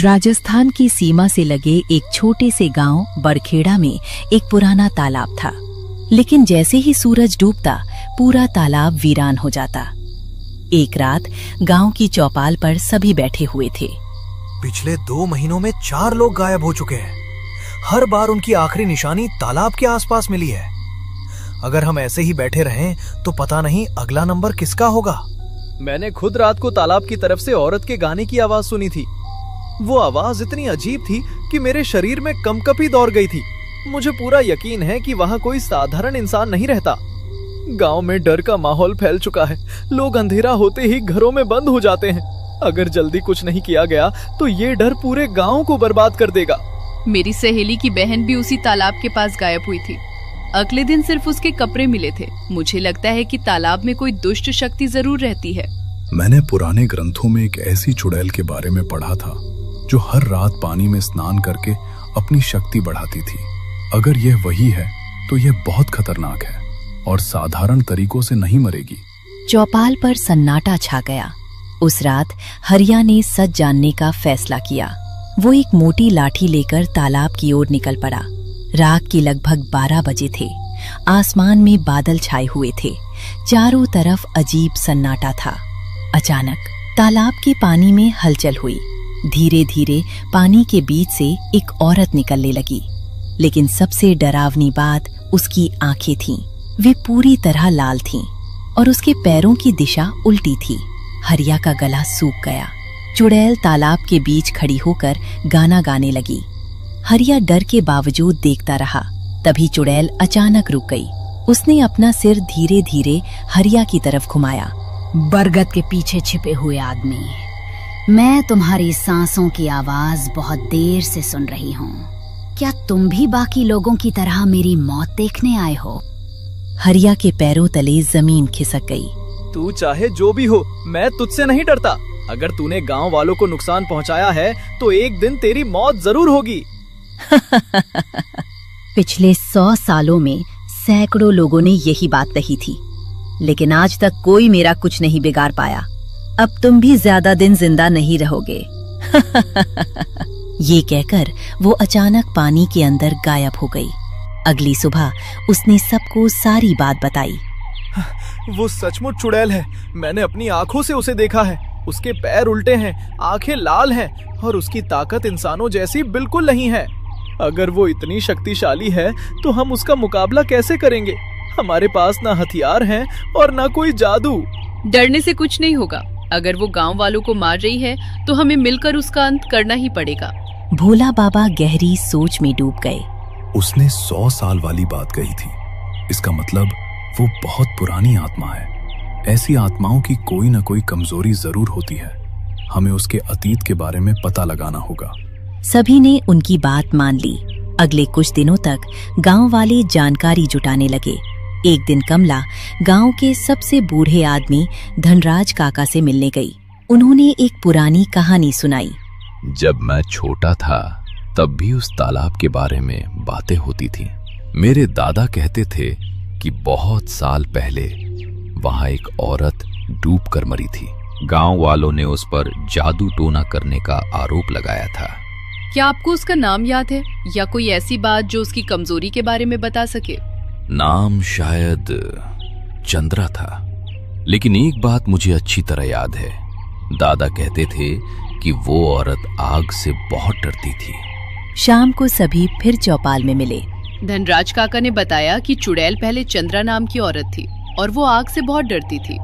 राजस्थान की सीमा से लगे एक छोटे से गांव बड़खेड़ा में एक पुराना तालाब था, लेकिन जैसे ही सूरज डूबता पूरा तालाब वीरान हो जाता। एक रात गांव की चौपाल पर सभी बैठे हुए थे। पिछले 2 महीनों में 4 लोग गायब हो चुके हैं। हर बार उनकी आखिरी निशानी तालाब के आसपास मिली है। अगर हम ऐसे ही बैठे रहें तो पता नहीं अगला नंबर किसका होगा। मैंने खुद रात को तालाब की तरफ से औरत के गाने की आवाज सुनी थी। वो आवाज इतनी अजीब थी कि मेरे शरीर में कंपकपी दौड़ गई थी। मुझे पूरा यकीन है कि वहाँ कोई साधारण इंसान नहीं रहता। गांव में डर का माहौल फैल चुका है। लोग अंधेरा होते ही घरों में बंद हो जाते हैं। अगर जल्दी कुछ नहीं किया गया तो ये डर पूरे गांव को बर्बाद कर देगा। मेरी सहेली की बहन भी उसी तालाब के पास गायब हुई थी। अगले दिन सिर्फ उसके कपड़े मिले थे। मुझे लगता है कि तालाब में कोई दुष्ट शक्ति जरूर रहती है। मैंने पुराने ग्रंथों में एक ऐसी चुड़ैल के बारे में पढ़ा था जो हर रात पानी में स्नान करके अपनी शक्ति बढ़ाती थी। अगर यह वही है तो यह बहुत खतरनाक है और साधारण तरीकों से नहीं मरेगी। चौपाल पर सन्नाटा छा गया। उस रात हरिया ने सच जानने का फैसला किया। वो एक मोटी लाठी लेकर तालाब की ओर निकल पड़ा। रात की लगभग 12 बजे थे। आसमान में बादल छाए हुए थे। चारों तरफ अजीब सन्नाटा था। अचानक तालाब के पानी में हलचल हुई। धीरे धीरे पानी के बीच से एक औरत निकलने लगी, लेकिन सबसे डरावनी बात उसकी आंखें थीं। वे पूरी तरह लाल थीं और उसके पैरों की दिशा उल्टी थी। हरिया का गला सूख गया। चुड़ैल तालाब के बीच खड़ी होकर गाना गाने लगी। हरिया डर के बावजूद देखता रहा। तभी चुड़ैल अचानक रुक गई। उसने अपना सिर धीरे धीरे हरिया की तरफ घुमाया। बरगद के पीछे छिपे हुए आदमी, मैं तुम्हारी सांसों की आवाज बहुत देर से सुन रही हूँ। क्या तुम भी बाकी लोगों की तरह मेरी मौत देखने आए हो? हरिया के पैरों तले जमीन खिसक गई। तू चाहे जो भी हो, मैं तुझसे नहीं डरता। अगर तूने गांव वालों को नुकसान पहुंचाया है तो एक दिन तेरी मौत जरूर होगी। पिछले 100 सालों में सैकड़ों लोगों ने यही बात कही थी, लेकिन आज तक कोई मेरा कुछ नहीं बिगाड़ पाया। अब तुम भी ज्यादा दिन जिंदा नहीं रहोगे। ये कहकर वो अचानक पानी के अंदर गायब हो गई। अगली सुबह उसने सबको सारी बात बताई। वो सचमुच चुड़ैल है। मैंने अपनी आंखों से उसे देखा है। उसके पैर उल्टे हैं, आंखें लाल हैं और उसकी ताकत इंसानों जैसी बिल्कुल नहीं है। अगर वो इतनी शक्तिशाली है तो हम उसका मुकाबला कैसे करेंगे? हमारे पास ना हथियार हैं और ना कोई जादू। डरने से कुछ नहीं होगा। अगर वो गांव वालों को मार रही है तो हमें मिलकर उसका अंत करना ही पड़ेगा। भोला बाबा गहरी सोच में डूब गए। उसने 100 साल वाली बात कही थी। इसका मतलब वो बहुत पुरानी आत्मा है। ऐसी आत्माओं की कोई न कोई कमजोरी जरूर होती है। हमें उसके अतीत के बारे में पता लगाना होगा। सभी ने उनकी बात मान ली। अगले कुछ दिनों तक गांव वाले जानकारी जुटाने लगे। एक दिन कमला गांव के सबसे बूढ़े आदमी धनराज काका से मिलने गई। उन्होंने एक पुरानी कहानी सुनाई। जब मैं छोटा था तब भी उस तालाब के बारे में बातें होती थी। मेरे दादा कहते थे कि बहुत साल पहले वहां एक औरत डूब कर मरी थी। गांव वालों ने उस पर जादू टोना करने का आरोप लगाया था। क्या आपको उसका नाम याद है या कोई ऐसी बात जो उसकी कमजोरी के बारे में बता सके? नाम शायद चंद्रा था, लेकिन एक बात मुझे अच्छी तरह याद है। दादा कहते थे कि वो औरत आग से बहुत डरती थी। शाम को सभी फिर चौपाल में मिले। धनराज काका ने बताया कि चुड़ैल पहले चंद्रा नाम की औरत थी और वो आग से बहुत डरती थी।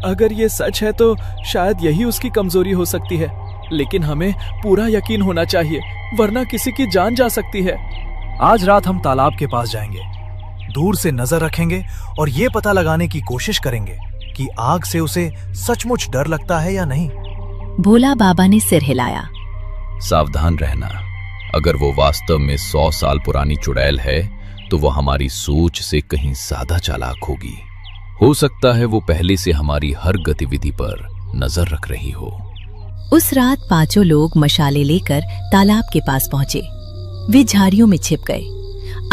अगर ये सच है तो शायद यही उसकी कमजोरी हो सकती है, लेकिन हमें पूरा यकीन होना चाहिए, वरना किसी की जान जा सकती है। आज रात हम तालाब के पास जाएंगे, दूर से नजर रखेंगे और ये पता लगाने की कोशिश करेंगे कि आग से उसे सचमुच डर लगता है या नहीं। भोला बाबा ने सिर हिलाया। सावधान रहना। अगर वो वास्तव में 100 साल पुरानी चुड़ैल है तो वो हमारी सोच से कहीं ज्यादा चालाक होगी। हो सकता है वो पहले से हमारी हर गतिविधि पर नजर रख रही हो। उस रात 5 लोग मशाले लेकर तालाब के पास पहुंचे। वे झाड़ियों में छिप गए।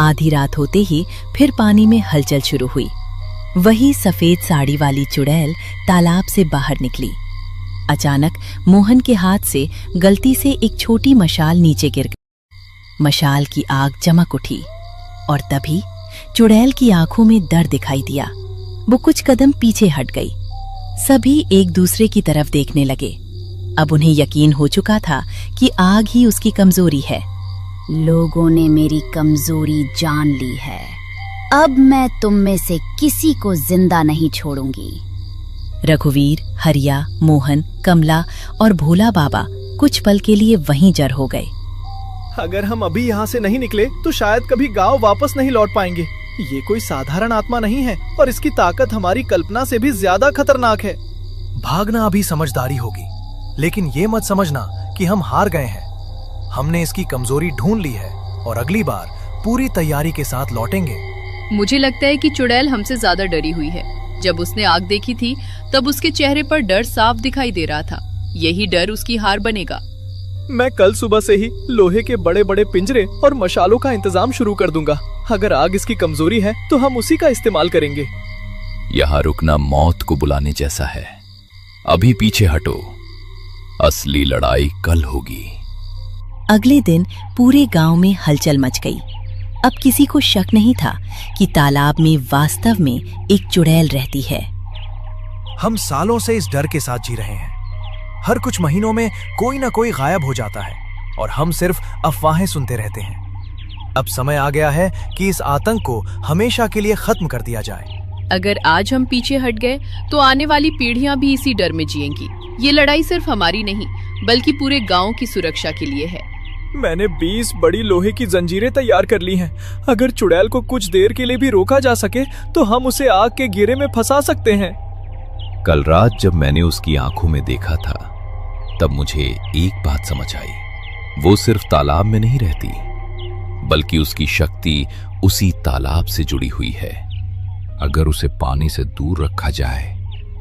आधी रात होते ही फिर पानी में हलचल शुरू हुई। वही सफेद साड़ी वाली चुड़ैल तालाब से बाहर निकली। अचानक मोहन के हाथ से गलती से एक छोटी मशाल नीचे गिर गई। मशाल की आग चमक उठी और तभी चुड़ैल की आंखों में डर दिखाई दिया। वो कुछ कदम पीछे हट गई। सभी एक दूसरे की तरफ देखने लगे। अब उन्हें यकीन हो चुका था कि आग ही उसकी कमजोरी है। लोगों ने मेरी कमजोरी जान ली है। अब मैं तुम में से किसी को जिंदा नहीं छोड़ूंगी। रघुवीर, हरिया, मोहन, कमला और भोला बाबा कुछ पल के लिए वहीं जड़ हो गए। अगर हम अभी यहाँ से नहीं निकले तो शायद कभी गांव वापस नहीं लौट पाएंगे। ये कोई साधारण आत्मा नहीं है और इसकी ताकत हमारी कल्पना से भी ज्यादा खतरनाक है। भागना अभी समझदारी होगी, लेकिन ये मत समझना कि हम हार गए हैं। हमने इसकी कमजोरी ढूंढ ली है और अगली बार पूरी तैयारी के साथ लौटेंगे। मुझे लगता है कि चुड़ैल हमसे ज्यादा डरी हुई है। जब उसने आग देखी थी तब उसके चेहरे पर डर साफ दिखाई दे रहा था। यही डर उसकी हार बनेगा। मैं कल सुबह से ही लोहे के बड़े बड़े पिंजरे और मशालों का इंतजाम शुरू कर दूंगा। अगर आग इसकी कमजोरी है तो हम उसी का इस्तेमाल करेंगे। यहाँ रुकना मौत को बुलाने जैसा है। अभी पीछे हटो, असली लड़ाई कल होगी। अगले दिन पूरे गांव में हलचल मच गई। अब किसी को शक नहीं था कि तालाब में वास्तव में एक चुड़ैल रहती है। हम सालों से इस डर के साथ जी रहे हैं। हर कुछ महीनों में कोई ना कोई गायब हो जाता है और हम सिर्फ अफवाहें सुनते रहते हैं। अब समय आ गया है कि इस आतंक को हमेशा के लिए खत्म कर दिया जाए। अगर आज हम पीछे हट गए तो आने वाली पीढ़ियां भी इसी डर में जिएंगी। ये लड़ाई सिर्फ हमारी नहीं बल्कि पूरे गांव की सुरक्षा के लिए है। मैंने 20 बड़ी लोहे की जंजीरें तैयार कर ली हैं। अगर चुड़ैल को कुछ देर के लिए भी रोका जा सके तो हम उसे आग के घेरे में फंसा सकते हैं। कल रात जब मैंने उसकी आंखों में देखा था तब मुझे एक बात समझ आई। वो सिर्फ तालाब में नहीं रहती बल्कि उसकी शक्ति उसी तालाब से जुड़ी हुई है। अगर उसे पानी से दूर रखा जाए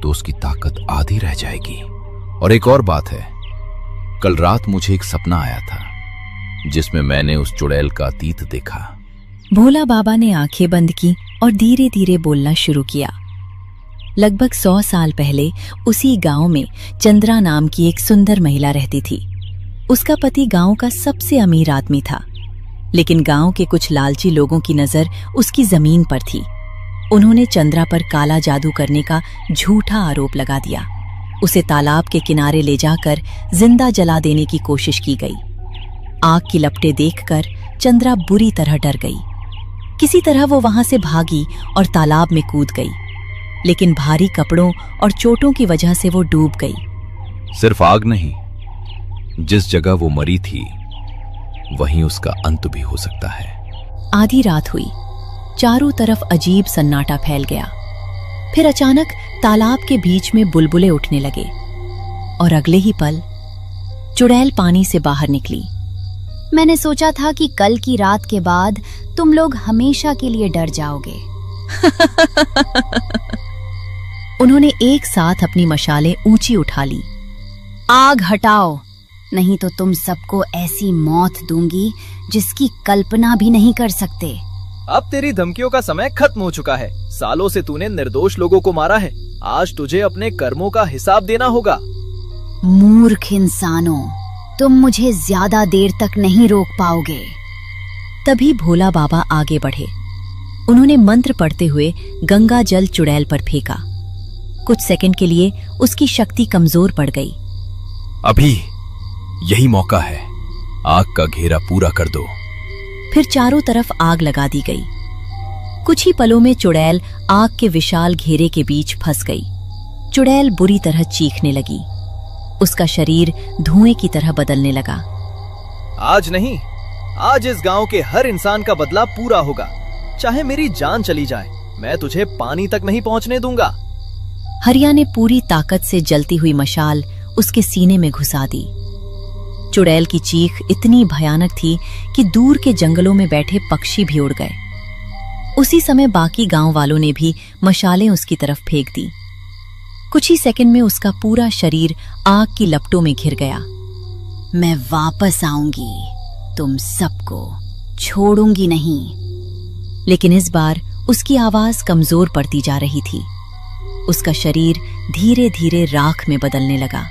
तो उसकी ताकत आधी रह जाएगी। और एक और बात है, कल रात मुझे एक सपना आया था जिसमें मैंने उस चुड़ैल का अतीत देखा। भोला बाबा ने आंखें बंद की और धीरे धीरे बोलना शुरू किया। लगभग 100 साल पहले उसी गांव में चंद्रा नाम की एक सुंदर महिला रहती थी। उसका पति गांव का सबसे अमीर आदमी था, लेकिन गांव के कुछ लालची लोगों की नजर उसकी जमीन पर थी। उन्होंने चंद्रा पर काला जादू करने का झूठा आरोप लगा दिया। उसे तालाब के किनारे ले जाकर जिंदा जला देने की कोशिश की गई। आग की लपटें देखकर चंद्रा बुरी तरह डर गई। किसी तरह वो वहां से भागी और तालाब में कूद गई, लेकिन भारी कपड़ों और चोटों की वजह से वो डूब गई। सिर्फ आग नहीं, जिस जगह वो मरी थी वहीं उसका अंत भी हो सकता है। आधी रात हुई। चारों तरफ अजीब सन्नाटा फैल गया। फिर अचानक तालाब के बीच में बुलबुले उठने लगे और अगले ही पल चुड़ैल पानी से बाहर निकली। मैंने सोचा था कि कल की रात के बाद तुम लोग हमेशा के लिए डर जाओगे। उन्होंने एक साथ अपनी मशालें ऊंची उठा ली। आग हटाओ, नहीं तो तुम सबको ऐसी मौत दूंगी जिसकी कल्पना भी नहीं कर सकते। अब तेरी धमकियों का समय खत्म हो चुका है। सालों से तूने निर्दोष लोगों को मारा है। आज तुझे अपने कर्मों का हिसाब देना होगा। मूर्ख इंसानों, तुम मुझे ज्यादा देर तक नहीं रोक पाओगे। तभी भोला बाबा आगे बढ़े। उन्होंने मंत्र पढ़ते हुए गंगा जल चुड़ैल पर फेंका। कुछ सेकंड के लिए उसकी शक्ति कमजोर पड़ गई। अभी यही मौका है, आग का घेरा पूरा कर दो। फिर चारों तरफ आग लगा दी गई। कुछ ही पलों में चुड़ैल आग के विशाल घेरे के बीच फंस गई। चुड़ैल बुरी तरह चीखने लगी। उसका शरीर धुएं की तरह बदलने लगा। आज नहीं, आज इस गांव के हर इंसान का बदला पूरा होगा। चाहे मेरी जान चली जाए, मैं तुझे पानी तक नहीं पहुंचने दूंगा। हरिया ने पूरी ताकत से जलती हुई मशाल उसके सीने में घुसा दी। चुड़ैल की चीख इतनी भयानक थी कि दूर के जंगलों में बैठे पक्षी भी उड़ गए। उसी समय बाकी गांव वालों ने भी मशालें उसकी तरफ फेंक दी। कुछ ही सेकंड में उसका पूरा शरीर आग की लपटों में घिर गया। मैं वापस आऊंगी, तुम सबको छोड़ूंगी नहीं। लेकिन इस बार उसकी आवाज कमजोर पड़ती जा रही थी। उसका शरीर धीरे धीरे राख में बदलने लगा।